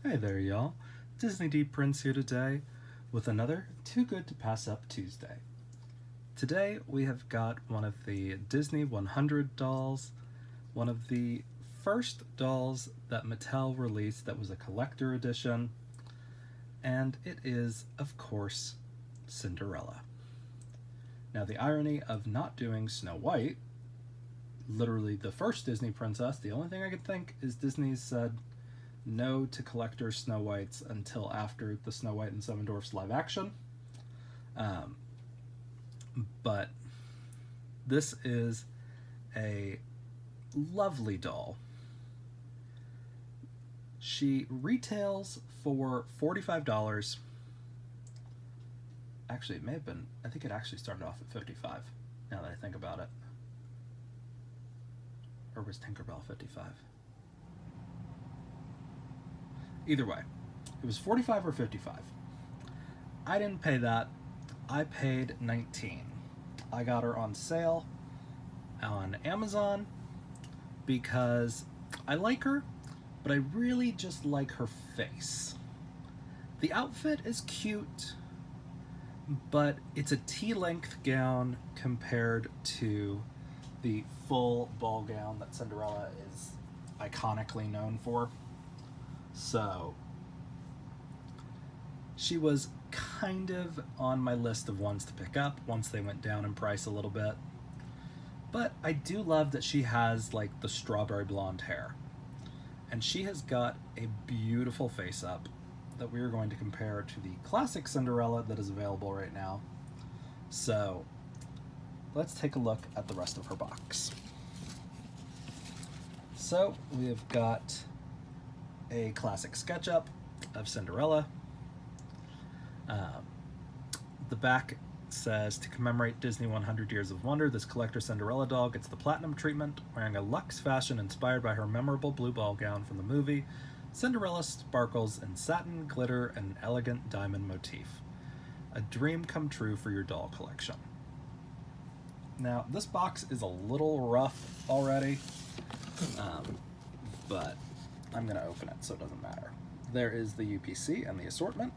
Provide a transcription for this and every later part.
Hey there, y'all. Disney D Prince here today with another Too Good to Pass Up Tuesday. Today we have got one of the Disney100 dolls, one of the first dolls that Mattel released that was a collector edition, and it is, of course, Cinderella. Now, the irony of not doing Snow White, literally the first Disney princess, the only thing I could think is Disney said no to collector Snow Whites until after the Snow White and Seven Dwarfs live action. But this is a lovely doll. She retails for $45. Actually, it may have been, I think it actually started off at $55, now that I think about it. Or was Tinkerbell 55? Either way, it was 45 or 55. I didn't pay that. I paid $19. I got her on sale on Amazon because I like her, but I really just like her face. The outfit is cute, but it's a T-length gown compared to the full ball gown that Cinderella is iconically known for. So she was kind of on my list of ones to pick up once they went down in price a little bit. But I do love that she has like the strawberry blonde hair. And she has got a beautiful face up that we are going to compare to the classic Cinderella that is available right now. So let's take a look at the rest of her box. So we have got a classic SketchUp of Cinderella. The back says, to commemorate Disney 100 Years of Wonder, this collector Cinderella doll gets the platinum treatment, wearing a luxe fashion inspired by her memorable blue ball gown from the movie. Cinderella sparkles in satin, glitter, and an elegant diamond motif. A dream come true for your doll collection. Now, this box is a little rough already, but I'm going to open it so it doesn't matter. There is the UPC and the assortment.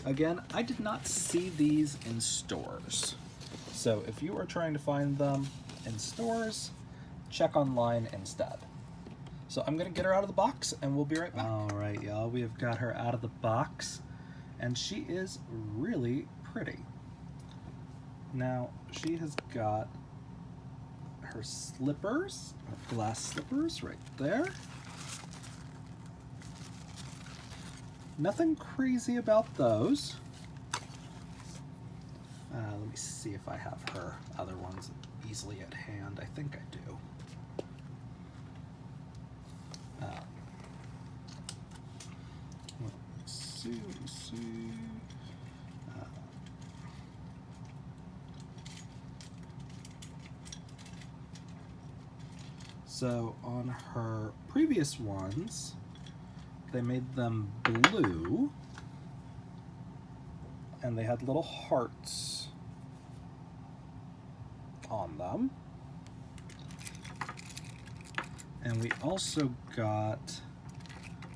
Again, I did not see these in stores. So if you are trying to find them in stores, check online instead. So I'm going to get her out of the box and we'll be right back. All right, y'all, we have got her out of the box and she is really pretty. Now, she has got her slippers, her glass slippers right there. Nothing crazy about those. Let me see if I have her other ones easily at hand. I think I do. Let me see. So on her previous ones, they made them blue, and they had little hearts on them. And we also got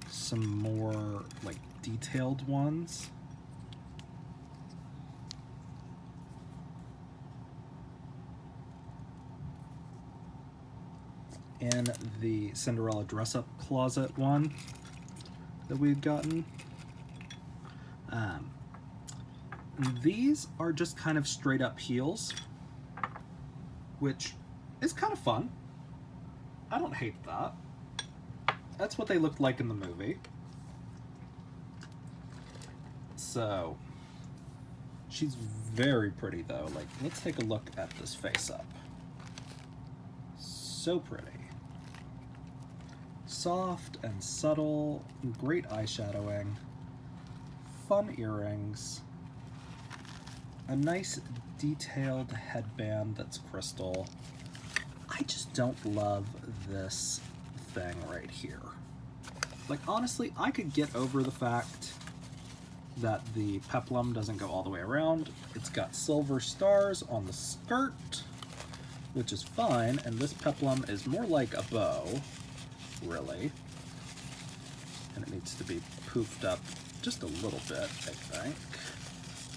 some more like detailed ones. In the Cinderella dress-up closet one that we had gotten. These are just kind of straight up heels, which is kind of fun. I don't hate that. That's what they looked like in the movie. So she's very pretty though. Like, let's take a look at this face up. So pretty. Soft and subtle, great eyeshadowing, fun earrings, a nice detailed headband that's crystal. I just don't love this thing right here. Like, honestly, I could get over the fact that the peplum doesn't go all the way around. It's got silver stars on the skirt, which is fine, and this peplum is more like a bow, really. And it needs needs to be poofed up just a little bit, I think.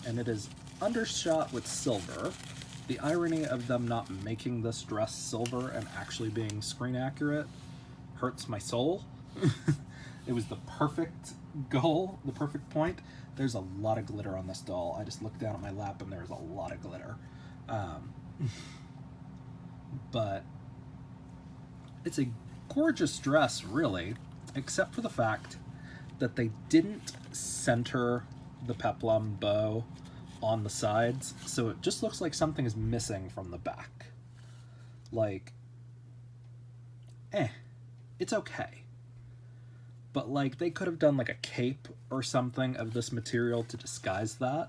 And it is undershot with silver. The irony of them not making this dress silver and actually being screen accurate hurts my soul. It was the perfect goal, the perfect point. There's a lot of glitter on this doll. I just looked down at my lap and there's a lot of glitter. But it's a gorgeous dress, really, except for the fact that they didn't center the peplum bow on the sides, so it just looks like something is missing from the back. Like, it's okay. But like, they could have done like a cape or something of this material to disguise that.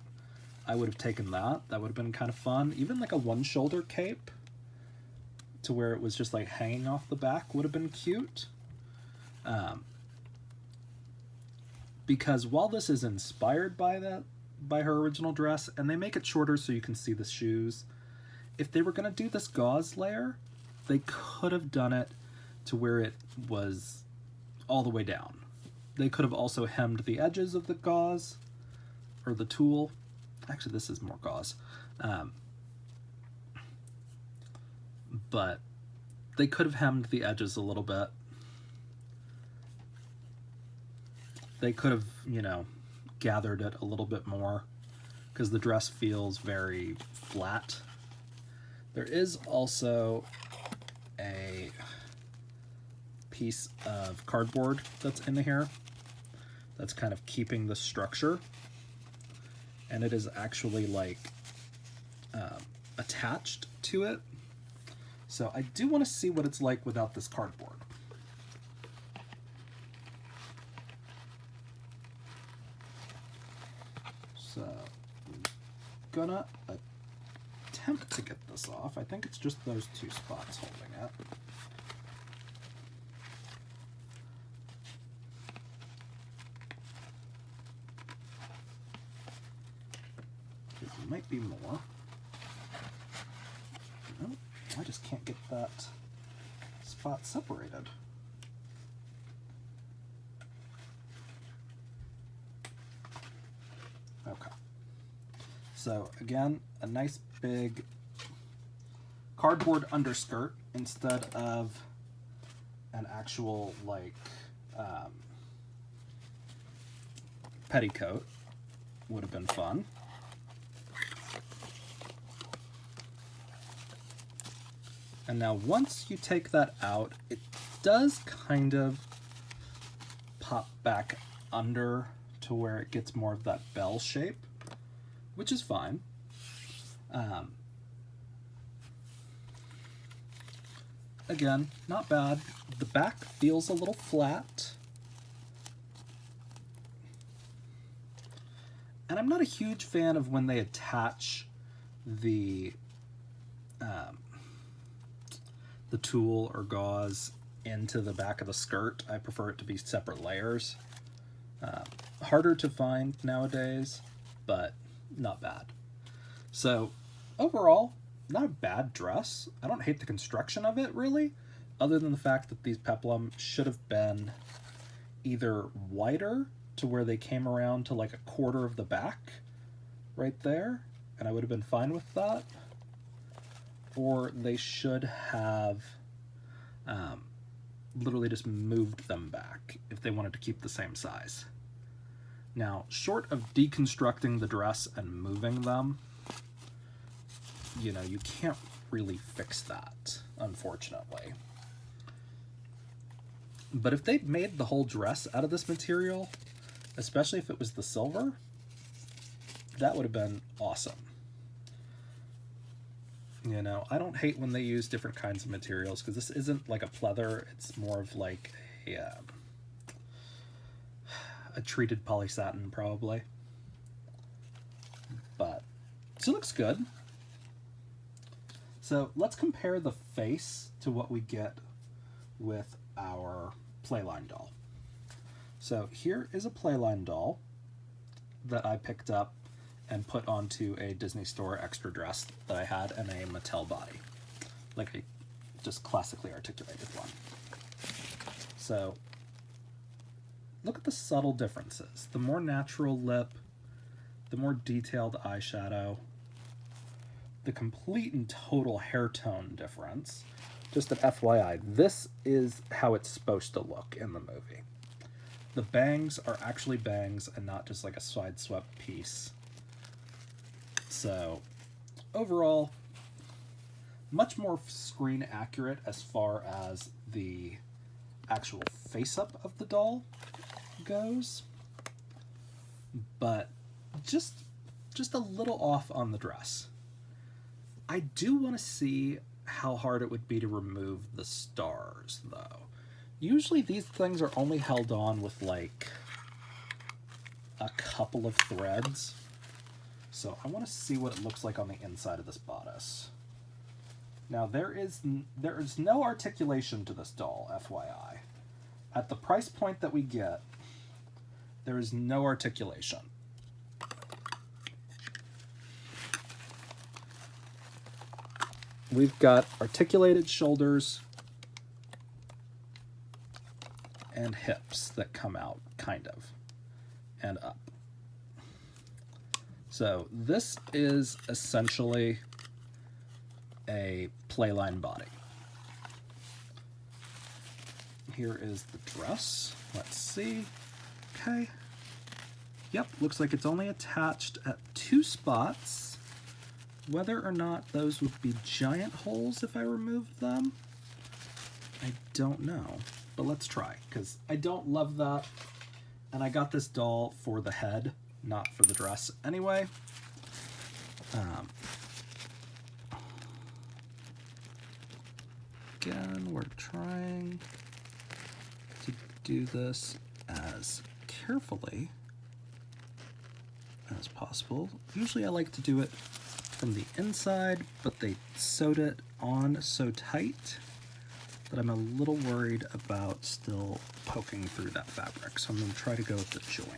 I would have taken that. That would have been kind of fun. Even like a one-shoulder cape to where it was just like hanging off the back would have been cute. Because while this is inspired by her original dress, and they make it shorter so you can see the shoes, if they were going to do this gauze layer, they could have done it to where it was all the way down. They could have also hemmed the edges of the gauze, or the tulle. Actually, this is more gauze. But they could have hemmed the edges a little bit. They could have, you know, gathered it a little bit more, because the dress feels very flat. There is also a piece of cardboard that's in here that's kind of keeping the structure, and it is actually like attached to it. So I do want to see what it's like without this cardboard. So I'm gonna attempt to get this off. I think it's just those two spots holding it. There might be more. Nope, I just can't get that spot separated. Okay. So again, a nice big cardboard underskirt instead of an actual like petticoat would have been fun. And now once you take that out, it does kind of pop back under to where it gets more of that bell shape, which is fine. Again, not bad. The back feels a little flat. And I'm not a huge fan of when they attach the tulle or gauze into the back of the skirt. I prefer it to be separate layers. Harder to find nowadays, but not bad. So overall, not a bad dress. I don't hate the construction of it, really, other than the fact that these peplum should have been either wider to where they came around to like a quarter of the back right there, and I would have been fine with that, or they should have literally just moved them back if they wanted to keep the same size. Now, short of deconstructing the dress and moving them, you know, you can't really fix that, unfortunately. But if they'd made the whole dress out of this material, especially if it was the silver, that would have been awesome. You know, I don't hate when they use different kinds of materials, because this isn't like a pleather, it's more of like a treated polysatin, probably. But, so it looks good. So let's compare the face to what we get with our Playline doll. So here is a Playline doll that I picked up and put onto a Disney Store extra dress that I had in a Mattel body, like a just classically articulated one. So look at the subtle differences. The more natural lip, the more detailed eyeshadow, the complete and total hair tone difference. Just an FYI, this is how it's supposed to look in the movie. The bangs are actually bangs and not just like a side swept piece. So overall, much more screen accurate as far as the actual face-up of the doll goes, but just a little off on the dress. I do want to see how hard it would be to remove the stars, though. Usually these things are only held on with like a couple of threads. So I want to see what it looks like on the inside of this bodice. Now there is no articulation to this doll, FYI. At the price point that we get, there is no articulation. We've got articulated shoulders and hips that come out, kind of, and up. So this is essentially a playline body. Here is the dress. Let's see. Okay. Yep, looks like it's only attached at 2 spots. Whether or not those would be giant holes if I removed them, I don't know. But let's try, because I don't love that. And I got this doll for the head, not for the dress anyway. Again, we're trying to do this as carefully as possible. Usually I like to do it from the inside, but they sewed it on so tight that I'm a little worried about still poking through that fabric. So I'm going to try to go with the joint.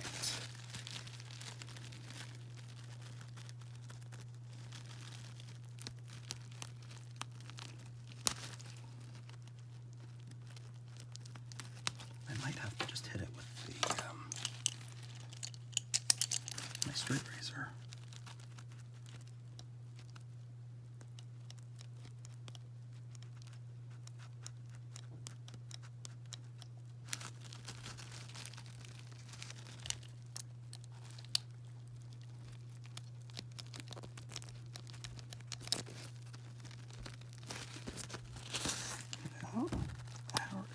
I might have to just hit it with the my straight razor.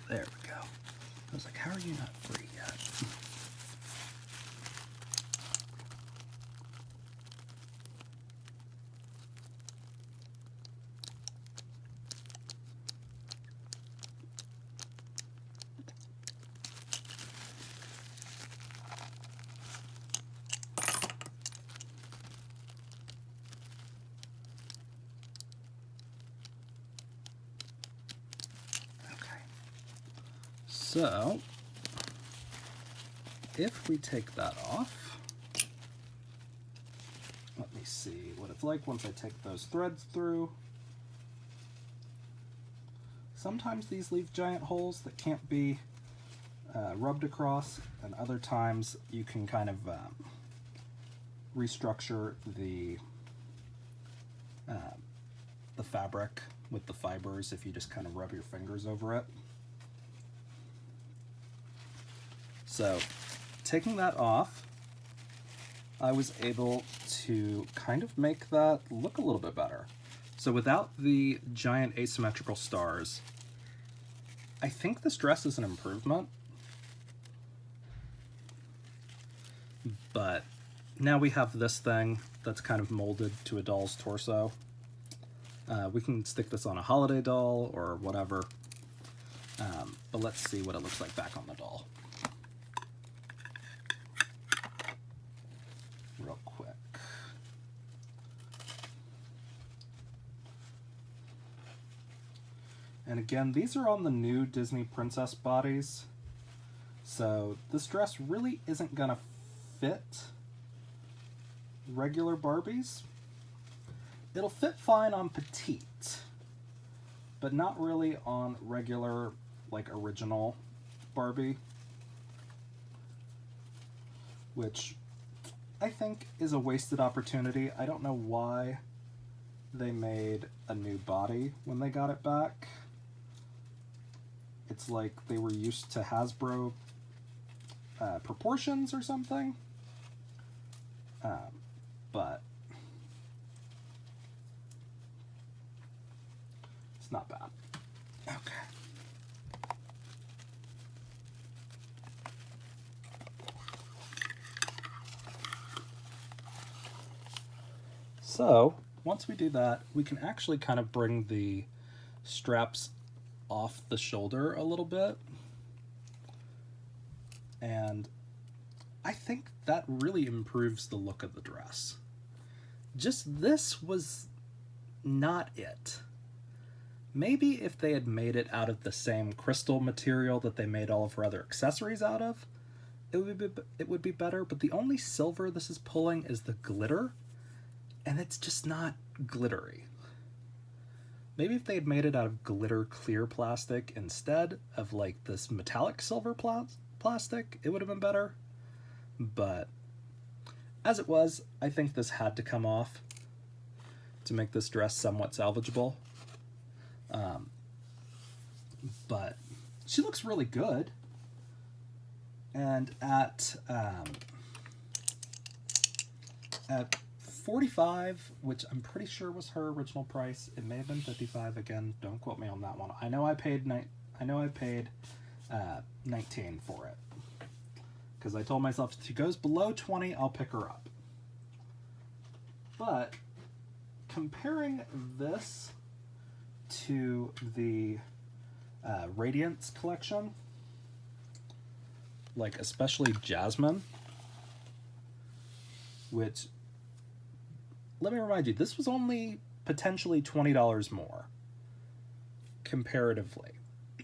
There we go. I was like, how are you not free yet? So, if we take that off, let me see what it's like once I take those threads through. Sometimes these leave giant holes that can't be rubbed across, and other times you can kind of restructure the fabric with the fibers if you just kind of rub your fingers over it. So, taking that off, I was able to kind of make that look a little bit better. So without the giant asymmetrical stars, I think this dress is an improvement. But now we have this thing that's kind of molded to a doll's torso. We can stick this on a holiday doll or whatever. But let's see what it looks like back on the doll. Real quick. And again, these are on the new Disney princess bodies. So this dress really isn't gonna fit regular Barbies. It'll fit fine on petite, but not really on regular, like, original Barbie. which I think is a wasted opportunity. I don't know why they made a new body when they got it back. It's like they were used to Hasbro proportions or something. But it's not bad. Okay. So, once we do that, we can actually kind of bring the straps off the shoulder a little bit. And I think that really improves the look of the dress. Just this was not it. Maybe if they had made it out of the same crystal material that they made all of her other accessories out of, it would be better, but the only silver this is pulling is the glitter, and it's just not glittery. Maybe if they had made it out of glitter clear plastic instead of like this metallic silver plastic, it would have been better. But as it was, I think this had to come off to make this dress somewhat salvageable. But she looks really good. And at $45, which I'm pretty sure was her original price, it may have been $55. Again, don't quote me on that one. I know I paid $19 for it, because I told myself if she goes below $20, I'll pick her up. But comparing this to the Radiance collection, like especially Jasmine, which, let me remind you, this was only potentially $20 more comparatively.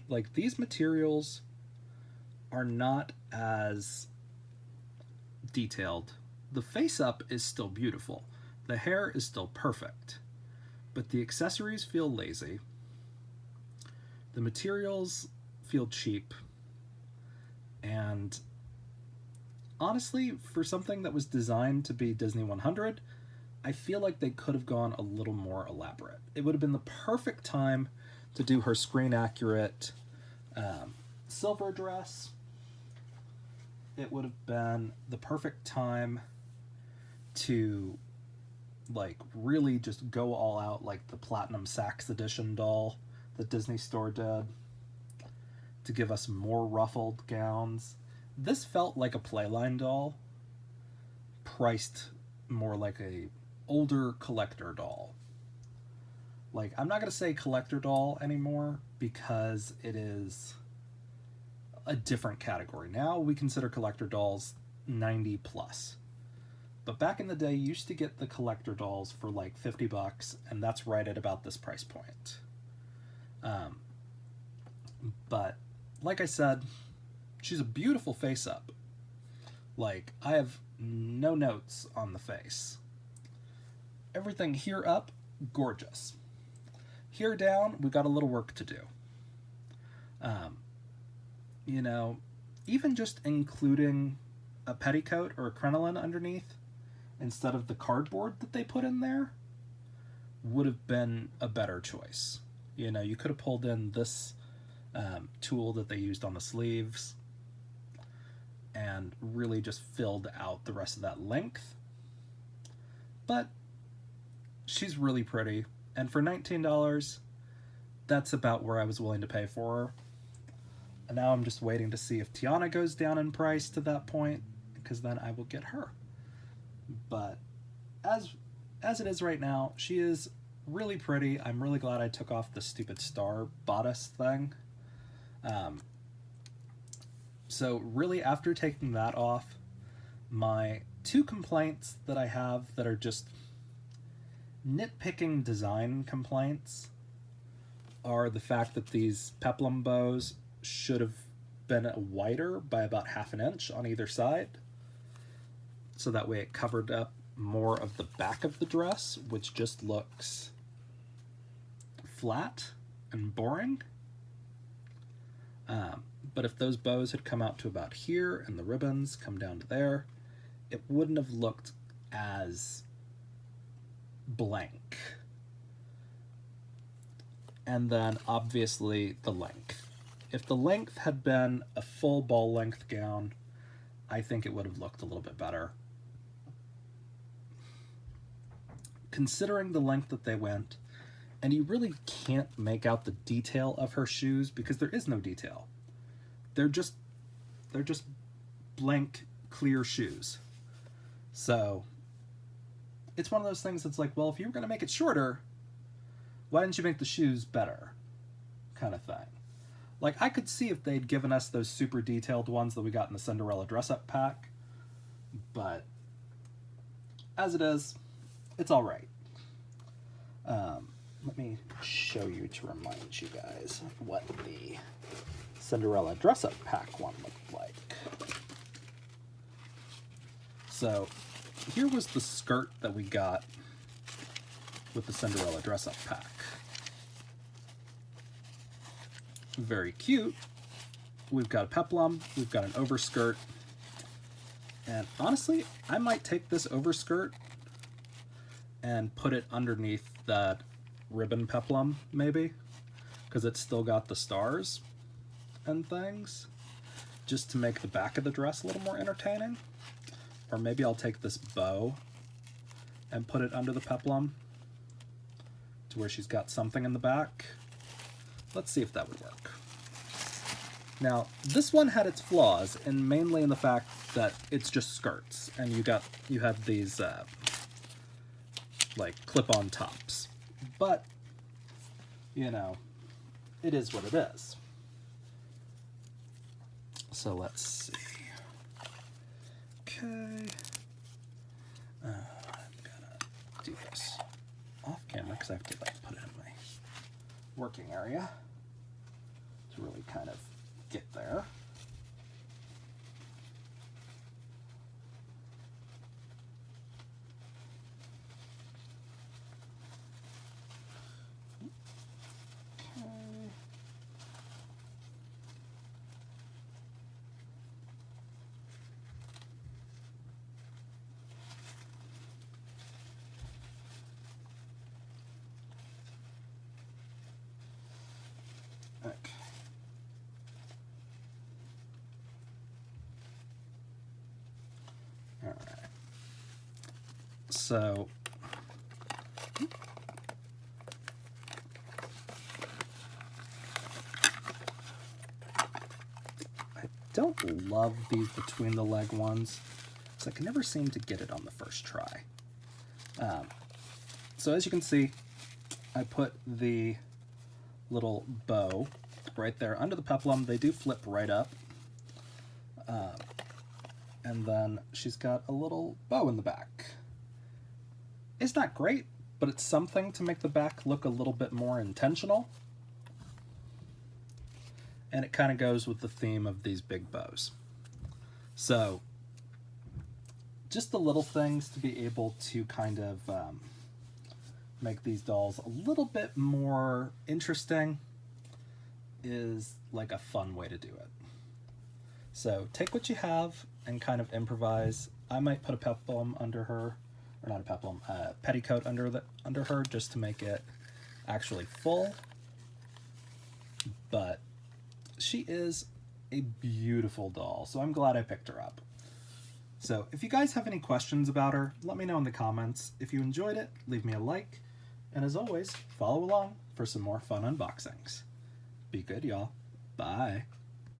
Like, these materials are not as detailed. The face up is still beautiful. The hair is still perfect. But the accessories feel lazy. The materials feel cheap. And honestly, for something that was designed to be Disney 100, I feel like they could have gone a little more elaborate. It would have been the perfect time to do her screen accurate silver dress. It would have been the perfect time to like really just go all out, like the Platinum Saks edition doll that Disney Store did, to give us more ruffled gowns. This felt like a Playline doll, priced more like a older collector doll. Like, I'm not going to say collector doll anymore because it is a different category. Now we consider collector dolls 90 plus. But back in the day, you used to get the collector dolls for like $50, and that's right at about this price point. But like I said, she's a beautiful face up. Like, I have no notes on the face. Everything here up, gorgeous. Here down, we've got a little work to do. You know, even just including a petticoat or a crinoline underneath instead of the cardboard that they put in there would have been a better choice. You know, you could have pulled in this tool that they used on the sleeves and really just filled out the rest of that length. But she's really pretty, and for $19, that's about where I was willing to pay for her. And now I'm just waiting to see if Tiana goes down in price to that point, because then I will get her. But as it is right now, she is really pretty. I'm really glad I took off the stupid star bodice thing. So really, after taking that off, my two complaints that I have that are just nitpicking design complaints are the fact that these peplum bows should have been wider by about half an inch on either side, so that way it covered up more of the back of the dress, which just looks flat and boring. But if those bows had come out to about here and the ribbons come down to there, it wouldn't have looked as blank. And then obviously the length. If the length had been a full ball length gown, I think it would have looked a little bit better. Considering the length that they went, and you really can't make out the detail of her shoes because there is no detail. They're just blank, clear shoes. So it's one of those things that's like, well, if you were going to make it shorter, why didn't you make the shoes better? Kind of thing. Like, I could see if they'd given us those super detailed ones that we got in the Cinderella dress-up pack, but as it is, it's all right. Let me show you to remind you guys what the Cinderella dress-up pack one looked like. So here was the skirt that we got with the Cinderella dress-up pack. Very cute. We've got a peplum, we've got an overskirt, and honestly, I might take this overskirt and put it underneath that ribbon peplum, maybe, because it's still got the stars and things, just to make the back of the dress a little more entertaining. Or maybe I'll take this bow and put it under the peplum to where she's got something in the back. Let's see if that would work. Now, this one had its flaws, and mainly in the fact that it's just skirts, and you have these like clip-on tops. But, you know, it is what it is. So let's see. Okay. I'm gonna do this off camera because I have to like put it in my working area to really kind of get there. Okay. All right. So I don't love these between the leg ones, because I can never seem to get it on the first try. So as you can see, I put the little bow right there under the peplum. They do flip right up. And then she's got a little bow in the back. It's not great, but it's something to make the back look a little bit more intentional. And it kind of goes with the theme of these big bows. So just the little things to be able to kind of make these dolls a little bit more interesting is like a fun way to do it. So take what you have and kind of improvise. I might put a peplum under her, or not a peplum, a petticoat under her just to make it actually full. But she is a beautiful doll, so I'm glad I picked her up. So if you guys have any questions about her, let me know in the comments. If you enjoyed it, leave me a like. And as always, follow along for some more fun unboxings. Be good, y'all. Bye.